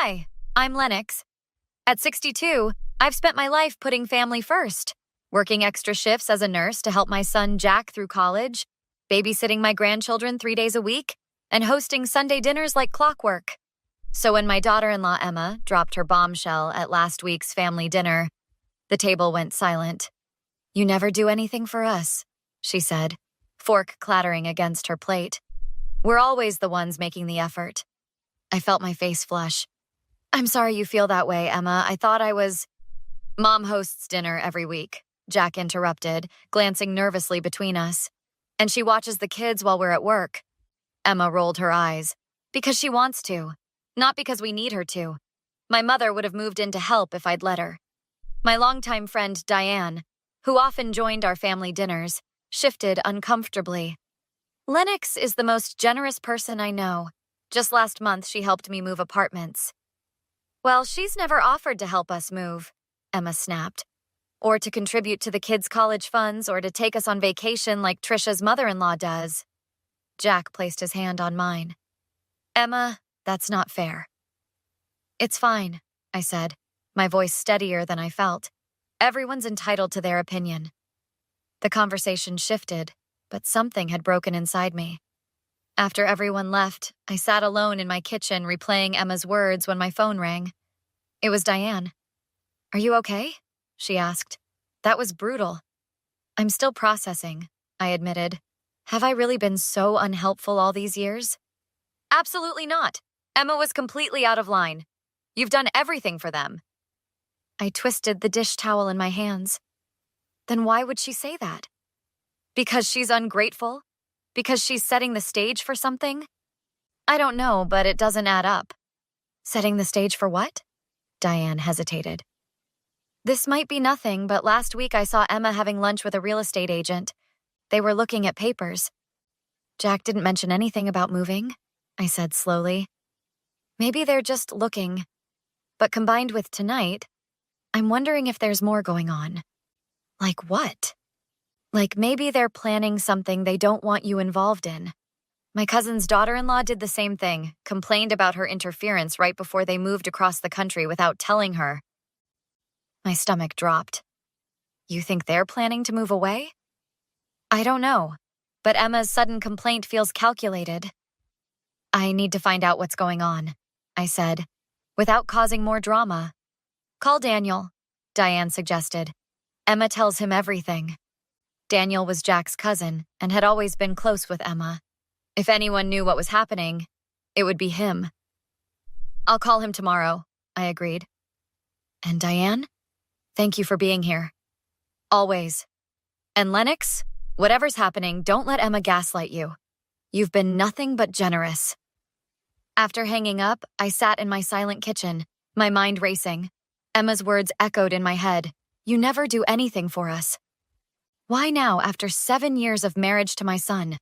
Hi, I'm Lennox. At 62, I've spent my life putting family first, working extra shifts as a nurse to help my son Jack through college, babysitting my grandchildren 3 days a week, and hosting Sunday dinners like clockwork. So when my daughter-in-law Emma dropped her bombshell at last week's family dinner, the table went silent. "You never do anything for us," she said, fork clattering against her plate. "We're always the ones making the effort." I felt my face flush. "I'm sorry you feel that way, Emma. I thought I was—" "Mom hosts dinner every week," Jack interrupted, glancing nervously between us. "And she watches the kids while we're at work." Emma rolled her eyes. "Because she wants to, not because we need her to. My mother would have moved in to help if I'd let her." My longtime friend Diane, who often joined our family dinners, shifted uncomfortably. "Lennox is the most generous person I know. Just last month, she helped me move apartments." "Well, she's never offered to help us move," Emma snapped. "Or to contribute to the kids' college funds or to take us on vacation like Trisha's mother-in-law does." Jack placed his hand on mine. "Emma, that's not fair." "It's fine," I said, my voice steadier than I felt. "Everyone's entitled to their opinion." The conversation shifted, but something had broken inside me. After everyone left, I sat alone in my kitchen replaying Emma's words when my phone rang. It was Diane. "Are you okay?" she asked. "That was brutal." "I'm still processing," I admitted. "Have I really been so unhelpful all these years?" "Absolutely not. Emma was completely out of line. You've done everything for them." I twisted the dish towel in my hands. Then why would she say that? Because she's ungrateful? Because she's setting the stage for something? I don't know, but it doesn't add up. "Setting the stage for what?" Diane hesitated. "This might be nothing, but last week I saw Emma having lunch with a real estate agent. They were looking at papers." "Jack didn't mention anything about moving," I said slowly. "Maybe they're just looking. But combined with tonight, I'm wondering if there's more going on." "Like what?" "Like maybe they're planning something they don't want you involved in. My cousin's daughter-in-law did the same thing, complained about her interference right before they moved across the country without telling her." My stomach dropped. "You think they're planning to move away?" "I don't know, but Emma's sudden complaint feels calculated." "I need to find out what's going on," I said, without causing more drama. "Call Daniel," Diane suggested. "Emma tells him everything." Daniel was Jack's cousin and had always been close with Emma. If anyone knew what was happening, it would be him. "I'll call him tomorrow," I agreed. "And Diane? Thank you for being here." "Always. And Lennox, whatever's happening, don't let Emma gaslight you. You've been nothing but generous." After hanging up, I sat in my silent kitchen, my mind racing. Emma's words echoed in my head. "You never do anything for us." Why now, after 7 years of marriage to my son?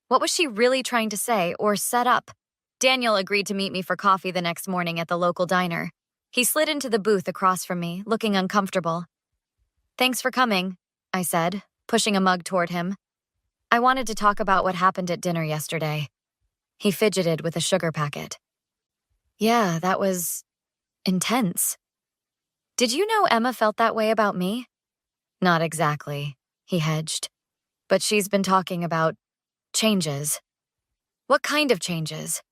What was she really trying to say or set up? Daniel agreed to meet me for coffee the next morning at the local diner. He slid into the booth across from me, looking uncomfortable. "Thanks for coming," I said, pushing a mug toward him. "I wanted to talk about what happened at dinner yesterday." He fidgeted with a sugar packet. "Yeah, that was intense." "Did you know Emma felt that way about me?" "Not exactly," he hedged. "But she's been talking about changes." "What kind of changes?"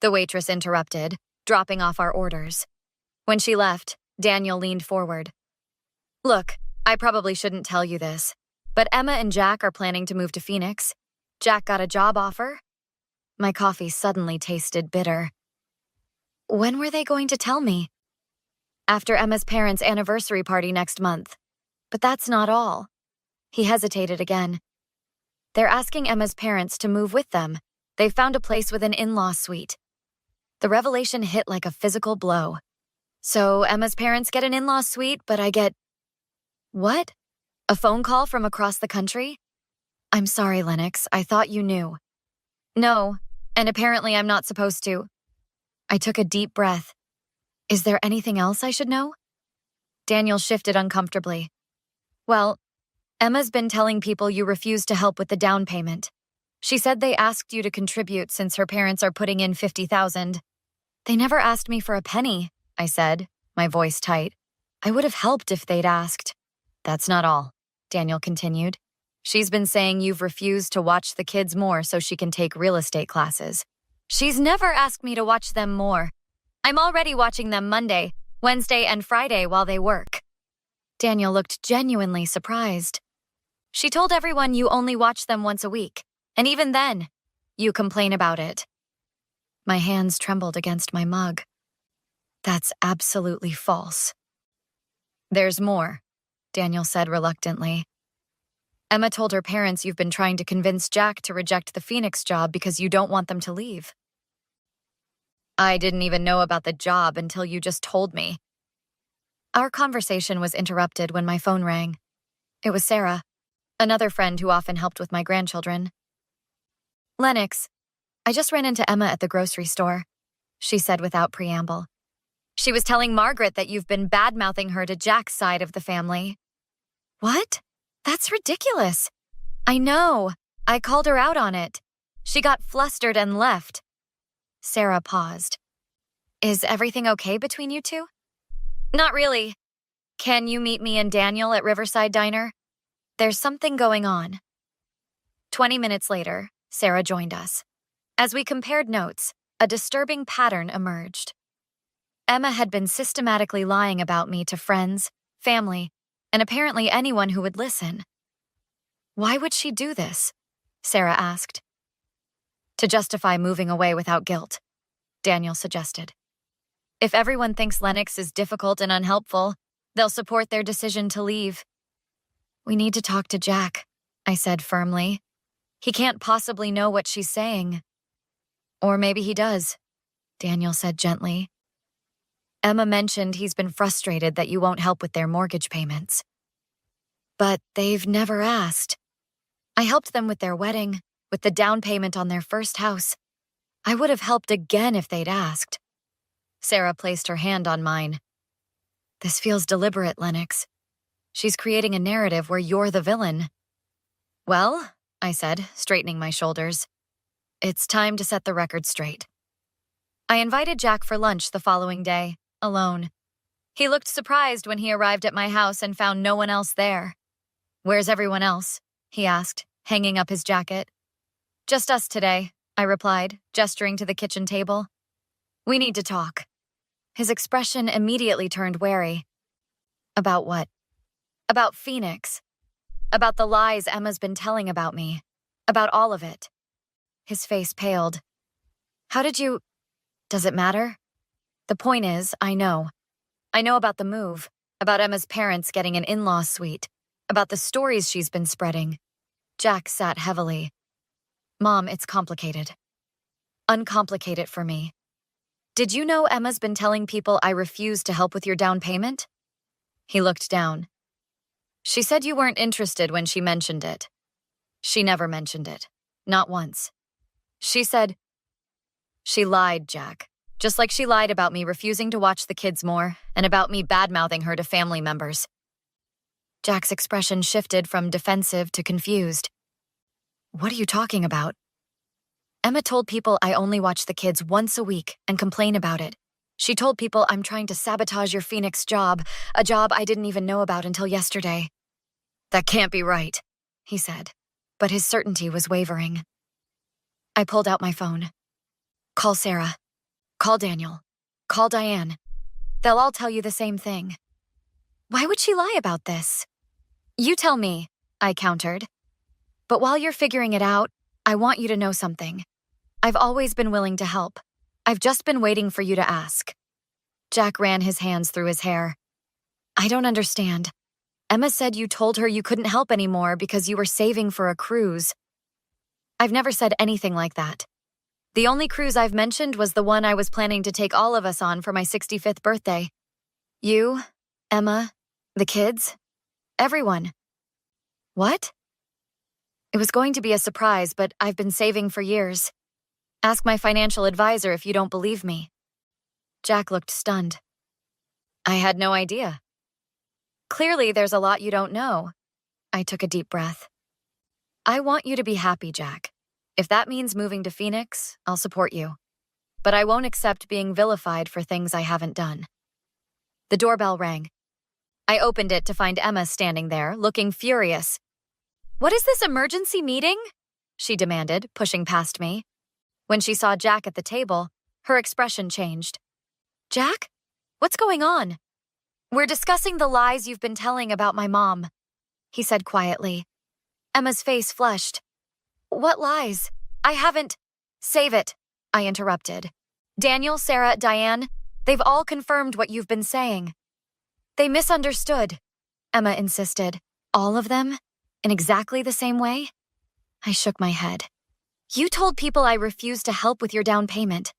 the waitress interrupted, dropping off our orders. When she left, Daniel leaned forward. "Look, I probably shouldn't tell you this, but Emma and Jack are planning to move to Phoenix. Jack got a job offer." My coffee suddenly tasted bitter. "When were they going to tell me?" "After Emma's parents' anniversary party next month. But that's not all." He hesitated again. "They're asking Emma's parents to move with them. They've found a place with an in-law suite." The revelation hit like a physical blow. "So Emma's parents get an in-law suite, but I get—" "What? A phone call from across the country?" "I'm sorry, Lennox. I thought you knew." "No, and apparently I'm not supposed to." I took a deep breath. "Is there anything else I should know?" Daniel shifted uncomfortably. "Well, Emma's been telling people you refused to help with the down payment. She said they asked you to contribute since her parents are putting in $50,000. They never asked me for a penny," I said, my voice tight. I would have helped if they'd asked. That's not all, Daniel continued. She's been saying you've refused to watch the kids more so she can take real estate classes. She's never asked me to watch them more. I'm already watching them Monday, Wednesday, and Friday while they work. Daniel looked genuinely surprised. She told everyone you only watch them once a week, and even then, you complain about it. My hands trembled against my mug. That's absolutely false. There's more, Daniel said reluctantly. Emma told her parents you've been trying to convince Jack to reject the Phoenix job because you don't want them to leave. I didn't even know about the job until you just told me. Our conversation was interrupted when my phone rang. It was Sarah, another friend who often helped with my grandchildren. Lennox, I just ran into Emma at the grocery store, she said without preamble. She was telling Margaret that you've been bad-mouthing her to Jack's side of the family. What? That's ridiculous. I know. I called her out on it. She got flustered and left. Sarah paused. Is everything okay between you two? Not really. Can you meet me and Daniel at Riverside Diner? There's something going on. 20 minutes later, Sarah joined us. As we compared notes, a disturbing pattern emerged. Emma had been systematically lying about me to friends, family, and apparently anyone who would listen. Why would she do this? Sarah asked. To justify moving away without guilt, Daniel suggested. If everyone thinks Lennox is difficult and unhelpful, they'll support their decision to leave. We need to talk to Jack, I said firmly. He can't possibly know what she's saying. Or maybe he does, Daniel said gently. Emma mentioned he's been frustrated that you won't help with their mortgage payments. But they've never asked. I helped them with their wedding, with the down payment on their first house. I would have helped again if they'd asked. Sarah placed her hand on mine. This feels deliberate, Lennox. She's creating a narrative where you're the villain. Well, I said, straightening my shoulders, it's time to set the record straight. I invited Jack for lunch the following day, alone. He looked surprised when he arrived at my house and found no one else there. Where's everyone else? He asked, hanging up his jacket. Just us today, I replied, gesturing to the kitchen table. We need to talk. His expression immediately turned wary. About what? About Phoenix. About the lies Emma's been telling about me. About all of it. His face paled. How did you... Does it matter? The point is, I know. I know about the move, about Emma's parents getting an in-law suite, about the stories she's been spreading. Jack sat heavily. Mom, it's complicated. Uncomplicate it for me. Did you know Emma's been telling people I refuse to help with your down payment? He looked down. She said you weren't interested when she mentioned it. She never mentioned it. Not once. She said... She lied, Jack. Just like she lied about me refusing to watch the kids more and about me bad-mouthing her to family members. Jack's expression shifted from defensive to confused. What are you talking about? Emma told people I only watch the kids once a week and complain about it. She told people I'm trying to sabotage your Phoenix job, a job I didn't even know about until yesterday. That can't be right, he said, but his certainty was wavering. I pulled out my phone. Call Sarah. Call Daniel. Call Diane. They'll all tell you the same thing. Why would she lie about this? You tell me, I countered. But while you're figuring it out, I want you to know something. I've always been willing to help. I've just been waiting for you to ask. Jack ran his hands through his hair. I don't understand. Emma said you told her you couldn't help anymore because you were saving for a cruise. I've never said anything like that. The only cruise I've mentioned was the one I was planning to take all of us on for my 65th birthday. You, Emma, the kids, everyone. What? It was going to be a surprise, but I've been saving for years. Ask my financial advisor if you don't believe me. Jack looked stunned. I had no idea. Clearly, there's a lot you don't know. I took a deep breath. I want you to be happy, Jack. If that means moving to Phoenix, I'll support you. But I won't accept being vilified for things I haven't done. The doorbell rang. I opened it to find Emma standing there, looking furious. "What is this emergency meeting?" she demanded, pushing past me. When she saw Jack at the table, her expression changed. "Jack? What's going on?" "We're discussing the lies you've been telling about my mom," he said quietly. Emma's face flushed. "What lies? I haven't—" "Save it," I interrupted. "Daniel, Sarah, Diane, they've all confirmed what you've been saying." "They misunderstood," Emma insisted. "All of them? In exactly the same way?" I shook my head. "You told people I refused to help with your down payment.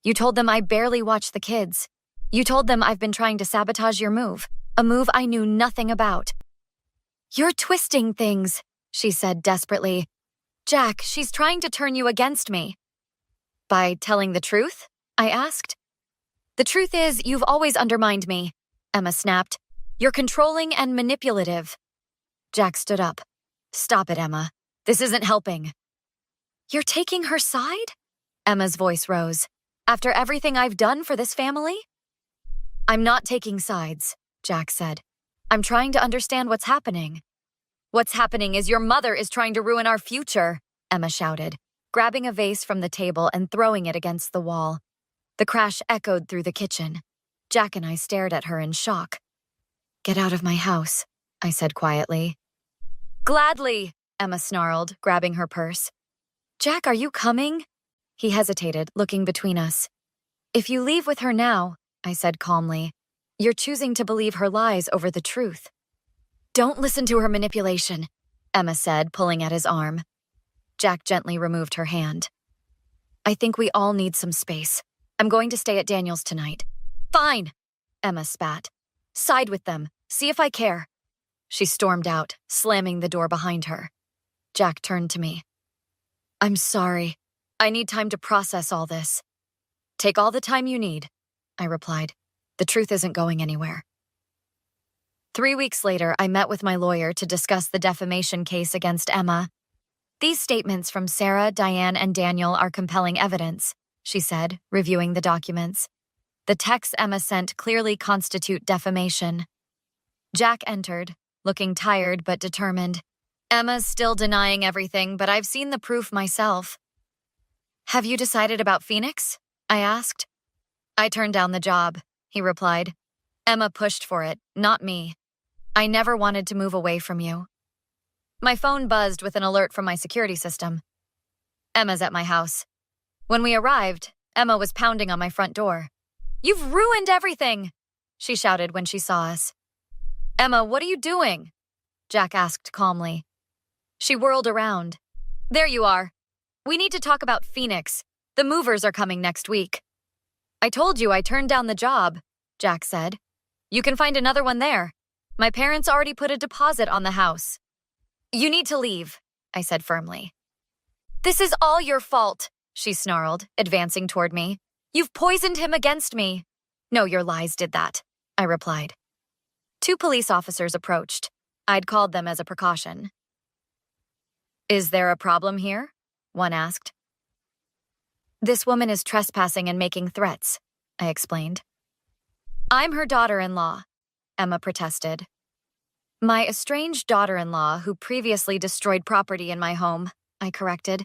You told them I barely watched the kids. You told them I've been trying to sabotage your move, a move I knew nothing about." "You're twisting things," she said desperately. "Jack, she's trying to turn you against me." "By telling the truth?" I asked. "The truth is, you've always undermined me," Emma snapped. "You're controlling and manipulative." Jack stood up. "Stop it, Emma. This isn't helping." "You're taking her side?" Emma's voice rose. "After everything I've done for this family?" "I'm not taking sides," Jack said. "I'm trying to understand what's happening." "What's happening is your mother is trying to ruin our future," Emma shouted, grabbing a vase from the table and throwing it against the wall. The crash echoed through the kitchen. Jack and I stared at her in shock. "Get out of my house," I said quietly. "Gladly," Emma snarled, grabbing her purse. "Jack, are you coming?" He hesitated, looking between us. "If you leave with her now," I said calmly, "you're choosing to believe her lies over the truth." "Don't listen to her manipulation," Emma said, pulling at his arm. Jack gently removed her hand. "I think we all need some space. I'm going to stay at Daniel's tonight." "Fine," Emma spat. "Side with them. See if I care." She stormed out, slamming the door behind her. Jack turned to me. "I'm sorry. I need time to process all this." "Take all the time you need," I replied. "The truth isn't going anywhere." 3 weeks later, I met with my lawyer to discuss the defamation case against Emma. "These statements from Sarah, Diane, and Daniel are compelling evidence," she said, reviewing the documents. "The texts Emma sent clearly constitute defamation." Jack entered, looking tired but determined. "Emma's still denying everything, but I've seen the proof myself." "Have you decided about Phoenix?" I asked. "I turned down the job," he replied. "Emma pushed for it, not me. I never wanted to move away from you." My phone buzzed with an alert from my security system. "Emma's at my house." When we arrived, Emma was pounding on my front door. "You've ruined everything!" she shouted when she saw us. "Emma, what are you doing?" Jack asked calmly. She whirled around. "There you are. We need to talk about Phoenix. The movers are coming next week." "I told you I turned down the job," Jack said. "You can find another one there. My parents already put a deposit on the house." "You need to leave," I said firmly. "This is all your fault," she snarled, advancing toward me. "You've poisoned him against me." "No, your lies did that," I replied. 2 police officers approached. I'd called them as a precaution. "Is there a problem here?" one asked. "This woman is trespassing and making threats," I explained. "I'm her daughter-in-law," Emma protested. "My estranged daughter-in-law who previously destroyed property in my home," I corrected.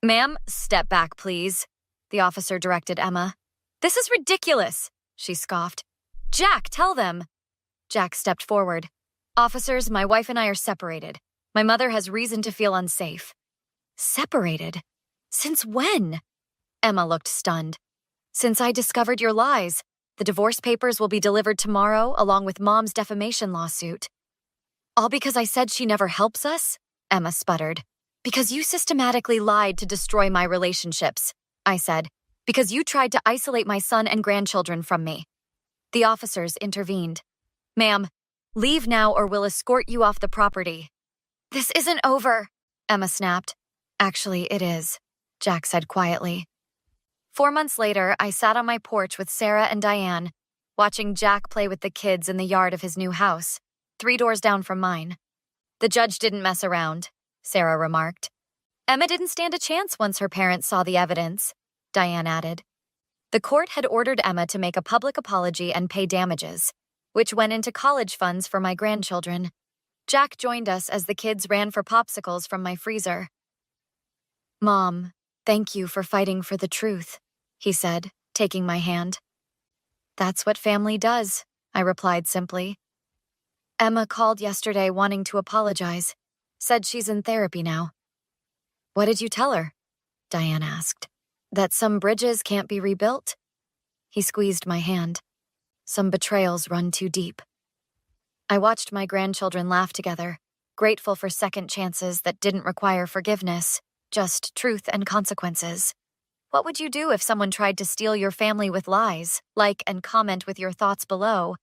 "Ma'am, step back, please," the officer directed Emma. "This is ridiculous," she scoffed. "Jack, tell them." Jack stepped forward. "Officers, my wife and I are separated. My mother has reason to feel unsafe." "Separated? Since when?" Emma looked stunned. "Since I discovered your lies. The divorce papers will be delivered tomorrow, along with Mom's defamation lawsuit." "All because I said she never helps us?" Emma sputtered. "Because you systematically lied to destroy my relationships," I said. "Because you tried to isolate my son and grandchildren from me." The officers intervened. "Ma'am, leave now or we'll escort you off the property." "This isn't over," Emma snapped. "Actually, it is," Jack said quietly. 4 months later, I sat on my porch with Sarah and Diane, watching Jack play with the kids in the yard of his new house, 3 doors down from mine. "The judge didn't mess around," Sarah remarked. "Emma didn't stand a chance once her parents saw the evidence," Diane added. The court had ordered Emma to make a public apology and pay damages. which went into college funds for my grandchildren. Jack joined us as the kids ran for popsicles from my freezer. "Mom, thank you for fighting for the truth," he said, taking my hand. "That's what family does," I replied simply. "Emma called yesterday wanting to apologize. Said she's in therapy now." "What did you tell her?" Diane asked. "That some bridges can't be rebuilt?" He squeezed my hand. "Some betrayals run too deep." I watched my grandchildren laugh together, grateful for second chances that didn't require forgiveness, just truth and consequences. What would you do if someone tried to steal your family with lies? Like and comment with your thoughts below.